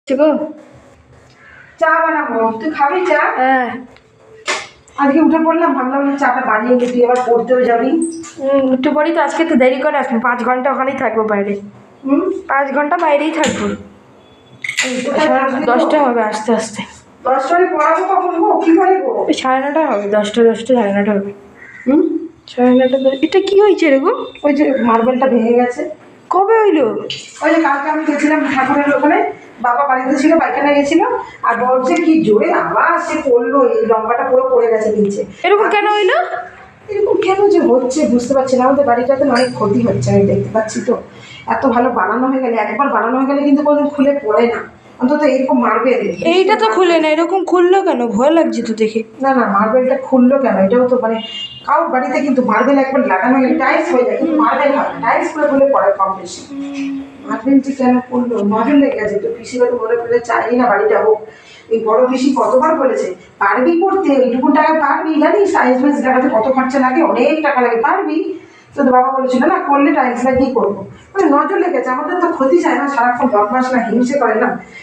গো চা বানাবো, তুই খাবি চা? হ্যাঁ। আজকে উঠে পড়লাম, ভাবলাম চাটা বানিয়ে নিই, তুই আবার পড়তেও যাবি। একটু পরেই তো, আজকে তো দেরি করে আসবো, 5 ঘন্টা ওখানেই থাকবো বাইরে। 5 ঘন্টা বাইরেই থাকবো। 10টা হবে আস্তে আস্তে। 10টায় পড়াবো কখন গো? কি করে গো? 9:30 হবে, 10টা 9:30 হবে। 9:30। এটা কি হয়েছে রে গো? ওই যে মার্বেলটা ভেঙে গেছে। কবে হইলো? ওই যে কালকে আমি গেছিলাম ঠাকুরের ওখানে, বাবা বাড়িতে ছিল, পায়খানা গেছিল, আর বলছে কি জোরে আওয়াজ, সে পড়লো, এই লম্বাটা পুরো পড়ে গেছে নিচে। এরকম কেন হইলো? এরকম কেন যে হচ্ছে বুঝতে পারছি না। আমাদের বাড়িটাতে অনেক ক্ষতি হচ্ছে, আমি দেখতে পাচ্ছি তো। এত ভালো বানানো হয়ে গেলে, একবার বানানো হয়ে গেলে কিন্তু কোনোদিন খুলে পড়ে না, অন্তত এরকম মার্বেল। এইটা তো খুলে না, এরকম খুললো কেন? ভয় লাগছে তো দেখে। না না, মার্বেলটা খুললো কেন? এটাও তো মানে কারোর বাড়িতে কিন্তু মার্বেল একবার লাগানো গেলে টাইলস হয়ে যায়, কিন্তু মার্বেল হয় না, টাইলস করে বলে পরে কম বেশি। মার্বেলটি কেন করলো? নজর লেগে গেছে তো। পিসি বাড়ি বলে বলে চাই না বাড়িটা হোক। এই বড় পিসি কতবার বলেছে পারবি করতে, এইটুকু টাকা পারবি, জানিস টাইলস ফাইলস লাগাতে কত খরচা লাগে, অনেক টাকা লাগে, পারবি? তো বাবা বলেছিল না করলে টাইলস লাগিয়ে করবো। মানে নজর লেগেছে, আমাদের তো ক্ষতি চায় না, সারাক্ষণ বদমাস না হিংসে করে না।